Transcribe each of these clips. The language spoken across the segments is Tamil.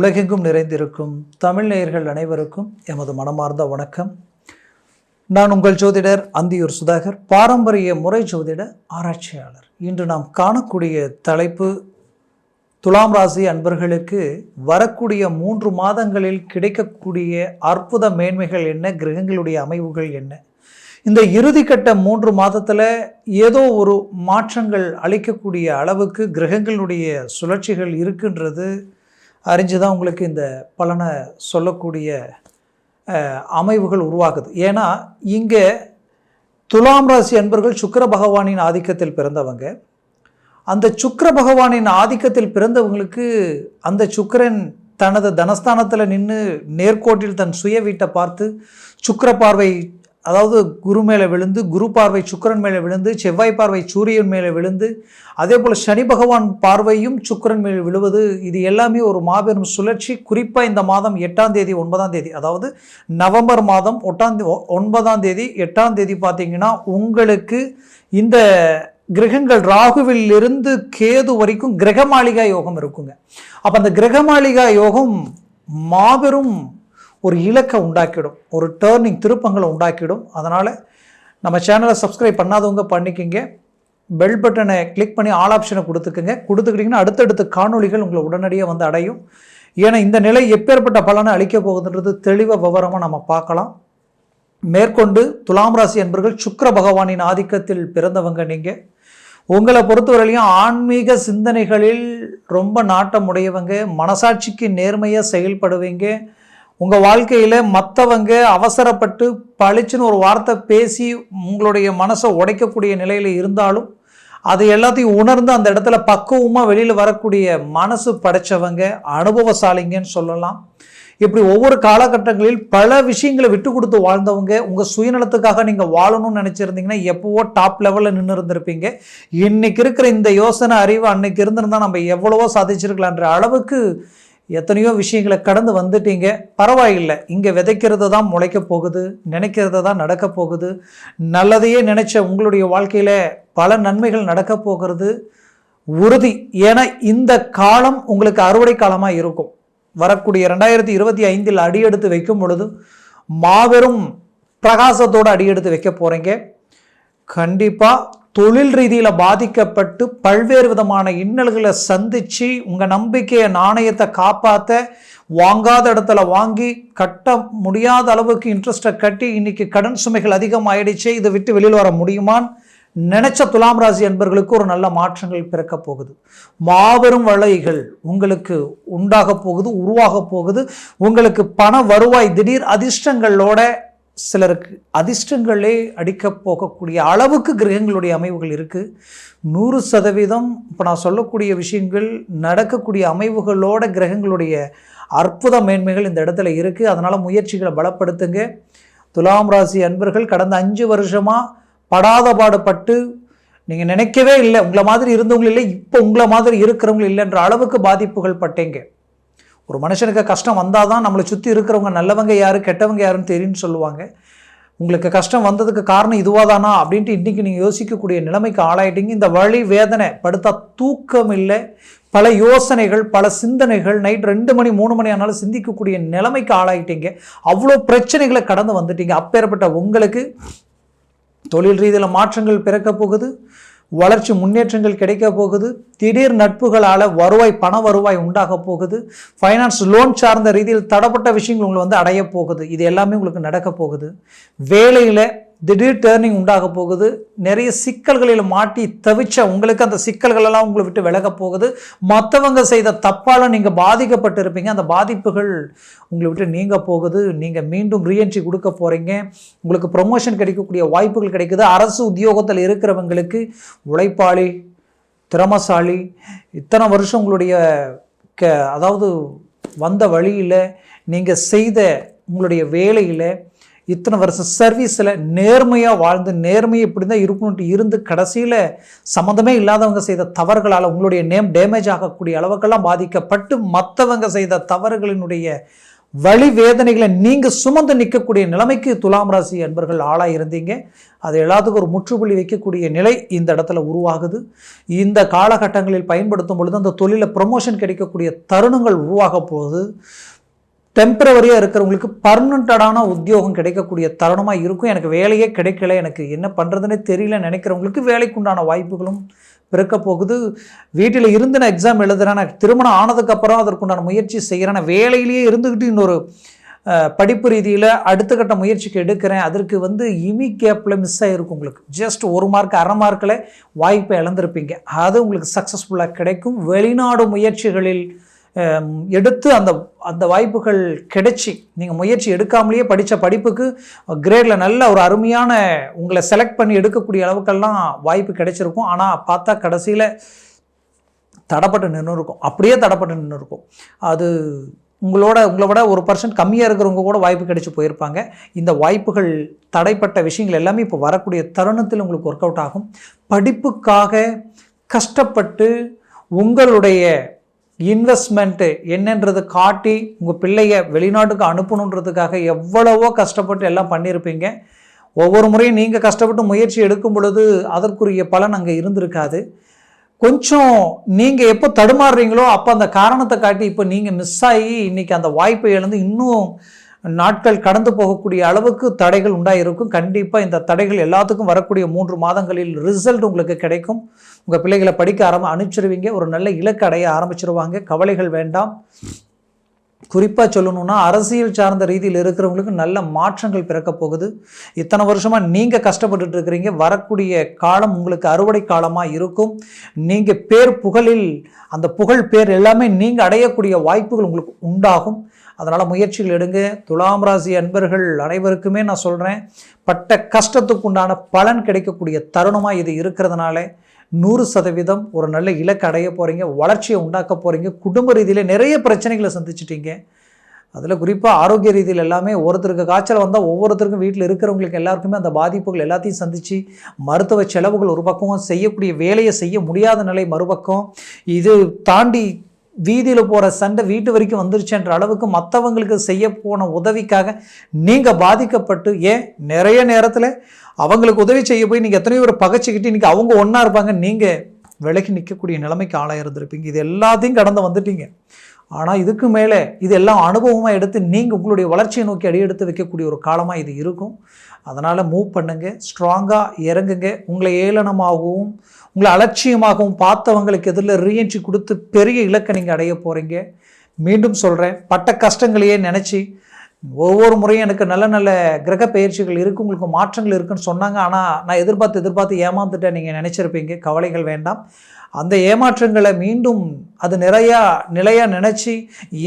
உலகெங்கும் நிறைந்திருக்கும் தமிழ் நேயர்கள் அனைவருக்கும் எமது மனமார்ந்த வணக்கம். நான் உங்கள் ஜோதிடர் அந்தியூர் சுதாகர், பாரம்பரிய முறை ஜோதிட ஆராய்ச்சியாளர். இன்று நாம் காணக்கூடிய தலைப்பு, துலாம் ராசி அன்பர்களுக்கு வரக்கூடிய 3 மாதங்களில் கிடைக்கக்கூடிய அற்புத மேன்மைகள் என்ன, கிரகங்களுடைய அமைவுகள் என்ன. இந்த இறுதிக்கட்ட 3 மாதத்தில் ஏதோ ஒரு மாற்றங்கள் அளிக்கக்கூடிய அளவுக்கு கிரகங்களுடைய சுழற்சிகள் இருக்குன்றது அறிஞ்சுதான் உங்களுக்கு இந்த பலனை சொல்லக்கூடிய அமைவுகள் உருவாகுது. ஏன்னா இங்கே துலாம் ராசி அன்பர்கள் சுக்கிர பகவானின் ஆதிக்கத்தில் பிறந்தவங்க. அந்த சுக்கிர பகவானின் ஆதிக்கத்தில் பிறந்தவங்களுக்கு அந்த சுக்கிரன் தனது தனஸ்தானத்தில் நின்று நேர்கோட்டில் தன் சுய வீட்டை பார்த்து சுக்கிர பார்வை, அதாவது குரு மேலே விழுந்து, குரு பார்வை சுக்கிரன் மேலே விழுந்து, செவ்வாய் பார்வை சூரியன் மேலே விழுந்து, அதே போல் சனி பகவான் பார்வையும் சுக்கிரன் மேலே விழுவது, இது எல்லாமே ஒரு மாபெரும் சுழற்சி. குறிப்பாக இந்த மாதம் 8ஆம் தேதி 9ஆம் தேதி, அதாவது நவம்பர் மாதம் 9ஆம் தேதி 8ஆம் தேதி பார்த்தீங்கன்னா உங்களுக்கு இந்த கிரகங்கள் ராகுவில் இருந்து கேது வரைக்கும் கிரகமாளிகா யோகம் இருக்குங்க. அப்போ அந்த கிரகமாளிகா யோகம் மாபெரும் ஒரு இலக்கை உண்டாக்கிடும், ஒரு டேர்னிங் திருப்பங்களை உண்டாக்கிடும். அதனால் நம்ம சேனலை சப்ஸ்கிரைப் பண்ணாதவங்க பண்ணிக்கிங்க, பெல் பட்டனை கிளிக் பண்ணி ஆல் ஆப்ஷனை கொடுத்துக்கிட்டிங்கன்னா அடுத்தடுத்த காணொலிகள் உங்களை உடனடியாக வந்து அடையும். ஏன்னா இந்த நிலை எப்பேற்பட்ட பலனை அளிக்க போகுதுன்றது தெளிவாக விவரமாக நம்ம பார்க்கலாம். மேற்கொண்டு துலாம் ராசி அன்பர்கள் சுக்கிர பகவானின் ஆதிக்கத்தில் பிறந்தவங்க. நீங்கள் உங்களை பொறுத்தவரையிலையும் ஆன்மீக சிந்தனைகளில் ரொம்ப நாட்டம் உடையவங்க, மனசாட்சிக்கு நேர்மையாக செயல்படுவீங்க. உங்கள் வாழ்க்கையில் மற்றவங்க அவசரப்பட்டு பளிச்சுன்னு ஒரு வார்த்தை பேசி உங்களுடைய மனசை உடைக்கக்கூடிய நிலையில் இருந்தாலும் அது எல்லாத்தையும் உணர்ந்து அந்த இடத்துல பக்குவமாக வெளியில் வரக்கூடிய மனசு படைச்சவங்க, அனுபவசாலிங்கன்னு சொல்லலாம். இப்படி ஒவ்வொரு காலகட்டங்களில் பல விஷயங்களை விட்டு கொடுத்து வாழ்ந்தவங்க. உங்கள் சுயநலத்துக்காக நீங்கள் வாழணும்னு நினச்சிருந்தீங்கன்னா எப்போவோ டாப் லெவலில் நின்று இருந்திருப்பீங்க. இன்றைக்கி இருக்கிற இந்த யோசனை அறிவு அன்னைக்கு இருந்திருந்தால் நம்ம எவ்வளவோ சாதிச்சிருக்கலான்ற அளவுக்கு எத்தனையோ விஷயங்களை கடந்து வந்துட்டீங்க. பரவாயில்லை, இங்கே விதைக்கிறது தான் முளைக்க போகுது, நினைக்கிறது தான் நடக்க போகுது. நல்லதையே நினைச்ச உங்களுடைய வாழ்க்கையில் பல நன்மைகள் நடக்க போகிறது உறுதி. ஏன்னா இந்த காலம் உங்களுக்கு அறுவடை காலமாக இருக்கும். வரக்கூடிய 2025 அடியெடுத்து வைக்கும் பொழுது மாபெரும் பிரகாசத்தோடு அடியெடுத்து வைக்க போகிறீங்க. கண்டிப்பாக தொழில் ரீதியில் பாதிக்கப்பட்டு பல்வேறு விதமான இன்னல்களை சந்தித்து உங்கள் நம்பிக்கையை, நாணயத்தை காப்பாற்ற வாங்காத இடத்துல வாங்கி கட்ட முடியாத அளவுக்கு இன்ட்ரெஸ்ட்டை கட்டி இன்றைக்கி கடன் சுமைகள் அதிகமாகிடுச்சு, இதை விட்டு வெளியில் வர முடியுமான்னு நினைச்ச துலாம் ராசி அன்பர்களுக்கு ஒரு நல்ல மாற்றங்கள் பிறக்க போகுது. மாபெரும் வளைகள் உங்களுக்கு உண்டாக போகுது, உருவாக போகுது. உங்களுக்கு பண வருவாய் திடீர் அதிர்ஷ்டங்களோட, சிலருக்கு அதிர்ஷ்டங்களே அடிக்க போகக்கூடிய அளவுக்கு கிரகங்களுடைய அமைவுகள் இருக்குது. 100% இப்போ நான் சொல்லக்கூடிய விஷயங்கள் நடக்கக்கூடிய அமைவுகளோட கிரகங்களுடைய அற்புத மேன்மைகள் இந்த இடத்துல இருக்குது. அதனால் முயற்சிகளை பலப்படுத்துங்க. துலாம் ராசி அன்பர்கள் கடந்த 5 வருஷமாக படாத பாடுபட்டு நீங்கள் நினைக்கவே இல்லை, உங்களை மாதிரி இருந்தவங்க இல்லை, இப்போ உங்களை மாதிரி இருக்கிறவங்க இல்லைன்ற அளவுக்கு பாதிப்புகள் பட்டீங்க. ஒரு மனுஷனுக்கு கஷ்டம் வந்தால் தான் நம்மளை சுற்றி இருக்கிறவங்க நல்லவங்க யார் கெட்டவங்க யாருன்னு தெரியும்னு சொல்லுவாங்க. உங்களுக்கு கஷ்டம் வந்ததுக்கு காரணம் இதுவாக தானா அப்படின்ட்டு இன்றைக்கி நீங்கள் யோசிக்கக்கூடிய நிலைமைக்கு ஆளாயிட்டீங்க. இந்த வலி வேதனை படுத்தா தூக்கம் இல்லை, பல யோசனைகள், பல சிந்தனைகள், நைட் 2 மணி 3 மணி ஆனாலும் சிந்திக்கக்கூடிய நிலைமைக்கு ஆளாயிட்டீங்க. அவ்வளோ பிரச்சனைகளை கடந்து வந்துட்டீங்க. அப்பேற்பட்ட உங்களுக்கு தொழில் ரீதியில் மாற்றங்கள் பிறக்க போகுது, வளர்ச்சி முன்னேற்றங்கள் கிடைக்க போகுது. திடீர் நட்புகளால் வருவாய், பண வருவாய் உண்டாக போகுது. ஃபைனான்ஸ் லோன் சார்ந்த ரீதியில் தடப்பட்ட விஷயங்கள் உங்களை வந்து அடைய போகுது. இது எல்லாமே உங்களுக்கு நடக்க போகுது. வேலையில் திடீர் டேர்னிங் உண்டாக போகுது. நிறைய சிக்கல்களில் மாட்டி தவிச்ச உங்களுக்கு அந்த சிக்கல்களெல்லாம் உங்களை விட்டு விலக போகுது. மற்றவங்க செய்த தப்பால் நீங்கள் பாதிக்கப்பட்டு இருப்பீங்க, அந்த பாதிப்புகள் உங்களை விட்டு நீங்க போகுது. நீங்கள் மீண்டும் ரீஎன்ட்ரி கொடுக்க போகிறீங்க. உங்களுக்கு ப்ரொமோஷன் கிடைக்கக்கூடிய வாய்ப்புகள் கிடைக்குது. அரசு உத்தியோகத்தில் இருக்கிறவங்களுக்கு உழைப்பாளி, திறமசாலி, இத்தனை வருஷம் உங்களுடைய அதாவது வந்த வழியில் நீங்கள் செய்த உங்களுடைய வேலையில் இத்தனை வருஷம் சர்வீஸில் நேர்மையாக வாழ்ந்து, நேர்மையை இப்படி தான் இருக்கணுன்ட்டு இருந்து கடைசியில் சம்மந்தமே இல்லாதவங்க செய்த தவறுகளால் உங்களுடைய நேம் டேமேஜ் ஆகக்கூடிய அளவுக்கெல்லாம் பாதிக்கப்பட்டு மற்றவங்க செய்த தவறுகளினுடைய வலி வேதனைகளை நீங்கள் சுமந்து நிற்கக்கூடிய நிலைமைக்கு துலாம் ராசி அன்பர்கள் ஆளாக இருந்தீங்க. அது எல்லாத்துக்கும் ஒரு முற்றுப்புள்ளி வைக்கக்கூடிய நிலை இந்த இடத்துல உருவாகுது. இந்த காலகட்டங்களில் பயன்படுத்தும் பொழுது அந்த தொழிலில் ப்ரொமோஷன் கிடைக்கக்கூடிய தருணங்கள் உருவாக போகுது. டெம்பரவரியாக இருக்கிறவங்களுக்கு பர்மனண்டான உத்தியோகம் கிடைக்கக்கூடிய தருணமாக இருக்கும். எனக்கு வேலையே கிடைக்கல, எனக்கு என்ன பண்ணுறதுன்னே தெரியல நினைக்கிறவங்களுக்கு வேலைக்குண்டான வாய்ப்புகளும் பிறக்க போகுது. வீட்டில் இருந்து நான் எக்ஸாம் எழுதுகிறேன், நான் திருமணம் ஆனதுக்கப்புறம் அதற்குண்டான முயற்சி செய்கிறேன், நான் வேலையிலேயே இருந்துக்கிட்டு இன்னொரு படிப்பு ரீதியில் அடுத்த கட்ட முயற்சிக்கு எடுக்கிறேன், அதற்கு இமி கேப்பில் மிஸ் ஆகிருக்கும். உங்களுக்கு ஜஸ்ட் 1 மார்க் 1/2 மார்க்கில் வாய்ப்பை இழந்திருப்பீங்க. அது உங்களுக்கு சக்ஸஸ்ஃபுல்லாக கிடைக்கும். வெளிநாடு முயற்சிகளில் எடுத்து அந்த வாய்ப்புகள் கிடைச்சி நீங்கள் முயற்சி எடுக்காமலேயே படித்த படிப்புக்கு கிரேடில் நல்ல ஒரு அருமையான உங்களை செலக்ட் பண்ணி எடுக்கக்கூடிய அளவுக்கெல்லாம் வாய்ப்பு கிடைச்சிருக்கும். ஆனால் பார்த்தா கடைசியில் தடப்பட்டு நின்று இருக்கும், அப்படியே தடப்பட்டு நின்று இருக்கும். அது உங்களை விட 1% கம்மியாக இருக்கிறவங்க கூட வாய்ப்பு கிடைச்சி போயிருப்பாங்க. இந்த வாய்ப்புகள் தடைப்பட்ட விஷயங்கள் எல்லாமே இப்போ வரக்கூடிய தருணத்தில் உங்களுக்கு ஒர்க் அவுட் ஆகும். படிப்புக்காக கஷ்டப்பட்டு உங்களுடைய இன்வெஸ்ட்மெண்ட்டு என்னன்றது காட்டி உங்கள் பிள்ளைய வெளிநாட்டுக்கு அனுப்பணுன்றதுக்காக எவ்வளவோ கஷ்டப்பட்டு எல்லாம் பண்ணியிருப்பீங்க. ஒவ்வொரு முறையும் நீங்கள் கஷ்டப்பட்டு முயற்சி எடுக்கும் பொழுது அதற்குரிய பலன் அங்கே இருந்திருக்காது. கொஞ்சம் நீங்கள் எப்போ தடுமாறுறீங்களோ அப்போ அந்த காரணத்தை காட்டி இப்போ நீங்கள் மிஸ் ஆகி இன்றைக்கி அந்த வாய்ப்பை இழந்து இன்னும் நாட்கள் கடந்து போகக்கூடிய அளவுக்கு தடைகள் உண்டாயிருக்கும். கண்டிப்பாக இந்த தடைகள் எல்லாத்துக்கும் வரக்கூடிய 3 மாதங்களில் ரிசல்ட் உங்களுக்கு கிடைக்கும். உங்கள் பிள்ளைகளை படிக்க அனுப்பிச்சிருவீங்க, ஒரு நல்ல இலக்கு அடைய ஆரம்பிச்சிருவாங்க. கவலைகள் வேண்டாம். குறிப்பாக சொல்லணும்னா அரசியல் சார்ந்த ரீதியில் இருக்கிறவங்களுக்கு நல்ல மாற்றங்கள் பிறக்க போகுது. இத்தனை வருஷமாக நீங்கள் கஷ்டப்பட்டுட்டு இருக்கிறீங்க, வரக்கூடிய காலம் உங்களுக்கு அறுவடை காலமாக இருக்கும். நீங்கள் புகழில் அந்த புகழ் பேர் எல்லாமே நீங்கள் அடையக்கூடிய வாய்ப்புகள் உங்களுக்கு உண்டாகும். அதனால் முயற்சிகள் எடுங்க. துலாம் ராசி அன்பர்கள் அனைவருக்குமே நான் சொல்கிறேன், பட்ட கஷ்டத்துக்கு உண்டான பலன் கிடைக்கக்கூடிய தருணமாக இது இருக்கிறதுனால 100% ஒரு நல்ல இலக்கு அடைய போகிறீங்க, வளர்ச்சியை உண்டாக்க போகிறீங்க. குடும்ப ரீதியில் நிறைய பிரச்சனைகளை சந்திச்சிட்டீங்க. அதில் குறிப்பாக ஆரோக்கிய ரீதியில் எல்லாமே ஒருத்தருக்கு காய்ச்சல் வந்தால் ஒவ்வொருத்தருக்கும் வீட்டில் இருக்கிறவங்களுக்கு எல்லாருக்குமே அந்த பாதிப்புகள் எல்லாத்தையும் சந்தித்து மருத்துவ செலவுகள் ஒரு பக்கம், செய்யக்கூடிய வேலையை செய்ய முடியாத நிலை மறுபக்கம், இது தாண்டி வீதியில் போகிற சண்டை வீட்டு வரைக்கும் வந்துருச்சுன்ற அளவுக்கு மற்றவங்களுக்கு செய்ய போன உதவிக்காக நீங்கள் பாதிக்கப்பட்டு, நிறைய நேரத்தில் அவங்களுக்கு உதவி செய்ய போய் நீங்கள் எத்தனையோ ஒரு பகைச்சிக்கிட்டு இன்றைக்கி அவங்க ஒன்றா இருப்பாங்க, நீங்கள் விலகி நிற்கக்கூடிய நிலைமைக்கு ஆளாக இருந்திருப்பீங்க. இது எல்லாத்தையும் கடந்து வந்துட்டீங்க. ஆனால் இதுக்கு மேலே இது எல்லாம் அனுபவமாக எடுத்து நீங்கள் உங்களுடைய வளர்ச்சியை நோக்கி அடியெடுத்து வைக்கக்கூடிய ஒரு காலமாக இது இருக்கும். அதனால் மூவ் பண்ணுங்கள், ஸ்ட்ராங்காக இறங்குங்க. உங்களை ஏளனமாகவும் உங்களை அலட்சியமாகவும் பார்த்தவங்களுக்கு எதிரில் ரீஎன்ட்ரி கொடுத்து பெரிய இலக்கை நீங்கள் அடைய போகிறீங்க. மீண்டும் சொல்கிறேன், பட்ட கஷ்டங்களையே நினச்சி ஒவ்வொரு முறையும் எனக்கு நல்ல நல்ல கிரக பயிற்சிகள் இருக்குது, உங்களுக்கு மாற்றங்கள் இருக்குதுன்னு சொன்னாங்க, ஆனால் நான் எதிர்பார்த்து ஏமாந்துட்டேன் நீங்கள் நினச்சிருப்பீங்க. கவலைகள் வேண்டாம். அந்த ஏமாற்றங்களை மீண்டும் அது நிலையாக நினச்சி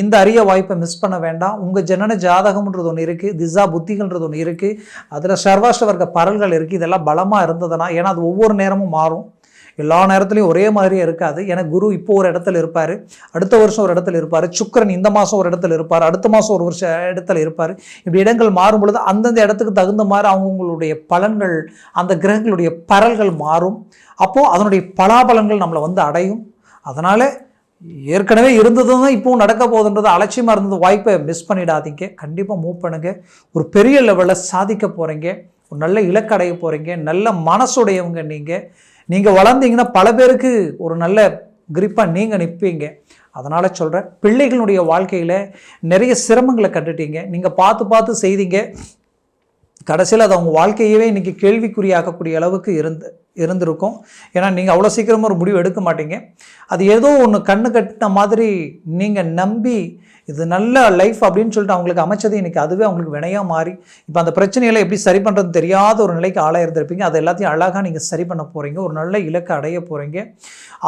இந்த அரிய வாய்ப்பை மிஸ் பண்ண வேண்டாம். உங்கள் ஜனன ஜாதகம்ன்றது ஒன்று இருக்குது, திசா புத்திகள்ன்றது ஒன்று இருக்குது, அதில் சர்வாஷ்ட வர்க்க பரல்கள் இருக்குது. இதெல்லாம் பலமாக இருந்ததுன்னா, ஏன்னா அது ஒவ்வொரு நேரமும் மாறும், எல்லா நேரத்துலையும் ஒரே மாதிரியே இருக்காது. ஏன்னா குரு இப்போ ஒரு இடத்துல இருப்பார், அடுத்த வருஷம் ஒரு இடத்துல இருப்பார், சுக்கிரன் இந்த மாதம் ஒரு இடத்துல இருப்பார், அடுத்த மாதம் ஒரு வருஷம் இடத்துல இருப்பார். இப்படி இடங்கள் மாறும் பொழுது அந்தந்த இடத்துக்கு தகுந்த மாதிரி அவங்களுடைய பலன்கள், அந்த கிரகங்களுடைய பரல்கள் மாறும். அப்போது அதனுடைய பலாபலன்கள் நம்மளை அடையும். அதனால் ஏற்கனவே இருந்ததும் தான் இப்போவும் நடக்க போகுதுன்றது அலட்சியமாக இருந்தது வாய்ப்பை மிஸ் பண்ணிடாதீங்க. கண்டிப்பாக மூவ் பண்ணுங்கள். ஒரு பெரிய லெவலில் சாதிக்க போகிறீங்க, ஒரு நல்ல இலக்கு அடைய போகிறீங்க. நல்ல மனசுடையவங்க நீங்கள் வளர்ந்தீங்கன்னா பல பேருக்கு ஒரு நல்ல கிரிப்பாக நீங்கள் நிற்பீங்க. அதனால் சொல்கிறேன், பிள்ளைகளுடைய வாழ்க்கையில் நிறைய சிரமங்களை கண்டுட்டீங்க, நீங்கள் பார்த்து செய்தீங்க. கடைசியில் அது அவங்க வாழ்க்கையவே இன்றைக்கி கேள்விக்குறியாக்கக்கூடிய அளவுக்கு இருந்திருக்கும். ஏன்னா நீங்கள் அவ்வளோ சீக்கிரமாக ஒரு முடிவு எடுக்க மாட்டீங்க. அது ஏதோ ஒன்று கண்ணு கட்டின மாதிரி நீங்கள் நம்பி இது நல்ல லைஃப் அப்படின்னு சொல்லிட்டு அவங்களுக்கு அமைச்சது இன்றைக்கி அதுவே அவங்களுக்கு வினையாக மாறி இப்போ அந்த பிரச்சனைகளை எப்படி சரி பண்ணுறதுன்னு தெரியாத ஒரு நிலைக்கு ஆளாக இருந்திருப்பீங்க. அது எல்லாத்தையும் அழகாக நீங்கள் சரி பண்ண போகிறீங்க, ஒரு நல்ல இலக்கை அடைய போகிறீங்க.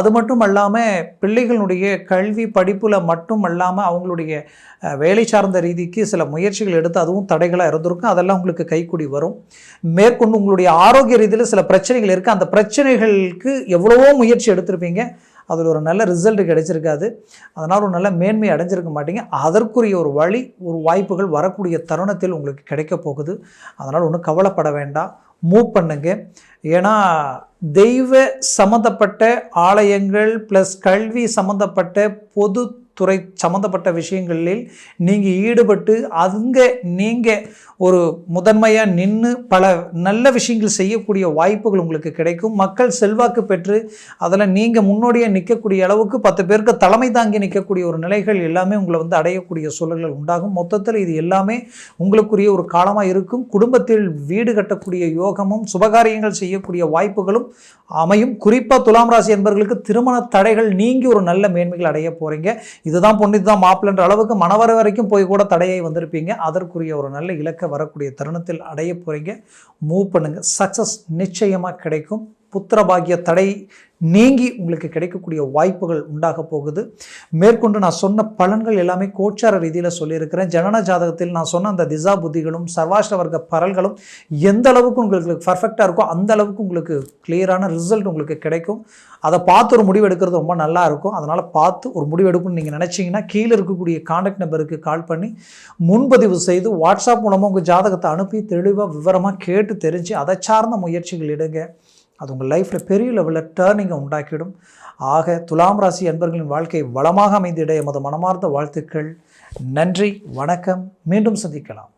அது மட்டும் இல்லாமல் பிள்ளைகளுடைய கல்வி படிப்பில் மட்டும் இல்லாமல் அவங்களுடைய வேலை சார்ந்த ரீதிக்கு சில முயற்சிகள் எடுத்து அதுவும் தடைகளாக இருந்திருக்கும். அதெல்லாம் உங்களுக்கு கைக்கூடி வரும். மேற்கொண்டு உங்களுடைய ஆரோக்கிய ரீதியில் சில பிரச்சனைகள் இருக்குது, அந்த பிரச்சனைகளுக்கு எவ்வளவோ முயற்சி எடுத்திருப்பீங்க, அதில் ஒரு நல்ல ரிசல்ட் கிடைச்சிருக்காது. அதனால் ஒரு நல்ல மேன்மை அடைஞ்சிருக்க மாட்டீங்க. அதற்குரிய ஒரு வழி, ஒரு வாய்ப்புகள் வரக்கூடிய தருணத்தில் உங்களுக்கு கிடைக்க போகுது. அதனால் ஒன்றும் கவலைப்பட வேண்டாம், மூவ் பண்ணுங்க. ஏன்னா தெய்வ சம்மந்தப்பட்ட ஆலயங்கள் ப்ளஸ் கல்வி சம்மந்தப்பட்ட பொது துறை சம்மந்தப்பட்ட விஷயங்களில் நீங்கள் ஈடுபட்டு அங்கே நீங்கள் ஒரு முதன்மையாக நின்று பல நல்ல விஷயங்கள் செய்யக்கூடிய வாய்ப்புகள் உங்களுக்கு கிடைக்கும். மக்கள் செல்வாக்கு பெற்று அதில் நீங்கள் முன்னோடியாக நிற்கக்கூடிய அளவுக்கு 10 பேருக்கு தலைமை தாங்கி நிற்கக்கூடிய ஒரு நிலைகள் எல்லாமே உங்களை அடையக்கூடிய சூழல்கள் உண்டாகும். மொத்தத்தில் இது எல்லாமே உங்களுக்குரிய ஒரு காலமாக இருக்கும். குடும்பத்தில் வீடு கட்டக்கூடிய யோகமும் சுபகாரியங்கள் செய்யக்கூடிய வாய்ப்புகளும் அமையும். குறிப்பாக துலாம் ராசி என்பவர்களுக்கு திருமண தடைகள் நீங்கி ஒரு நல்ல மேன்மைகள் அடைய போகிறீங்க. இதுதான் பொண்ணு இதுதான் மாப்பிள்ளைன்ற அளவுக்கு மனவர வரைக்கும் போய் கூட தடையை வந்திருப்பீங்க. அதற்குரிய ஒரு நல்ல இலக்கை வரக்கூடிய தருணத்தில் அடைய போகிறீங்க. மூவ் பண்ணுங்கள், சக்ஸஸ் நிச்சயமாக கிடைக்கும். புத்திரபாகிய தடை நீங்கி உங்களுக்கு கிடைக்கக்கூடிய வாய்ப்புகள் உண்டாக போகுது. மேற்கொண்டு நான் சொன்ன பலன்கள் எல்லாமே கோச்சார ரீதியில் சொல்லியிருக்கிறேன். ஜனன ஜாதகத்தில் நான் சொன்ன அந்த திசா புத்திகளும் சர்வாஷ்ட வர்க்க பரல்களும் எந்த அளவுக்கு உங்களுக்கு பர்ஃபெக்டாக இருக்கோ அந்த அளவுக்கு உங்களுக்கு கிளியரான ரிசல்ட் உங்களுக்கு கிடைக்கும். அதை பார்த்து ஒரு முடிவு எடுக்கிறது ரொம்ப நல்லா இருக்கும். அதனால் பார்த்து ஒரு முடிவு எடுக்கணும்னு நீங்கள் நினச்சிங்கன்னா கீழே இருக்கக்கூடிய கான்டாக்ட் நம்பருக்கு கால் பண்ணி முன்பதிவு செய்து வாட்ஸ்அப் மூலமாக உங்கள் ஜாதகத்தை அனுப்பி தெளிவாக விவரமாக கேட்டு தெரிஞ்சு அதை சார்ந்த முயற்சிகள் எடுங்க. அது உங்கள் லைஃப்பில் பெரிய லெவலில் டேர்னிங்கை உண்டாக்கிடும். ஆக துலாம் ராசி அன்பர்களின் வாழ்க்கை வளமாக அமைந்திட எமது மனமார்ந்த வாழ்த்துக்கள். நன்றி, வணக்கம். மீண்டும் சந்திக்கலாம்.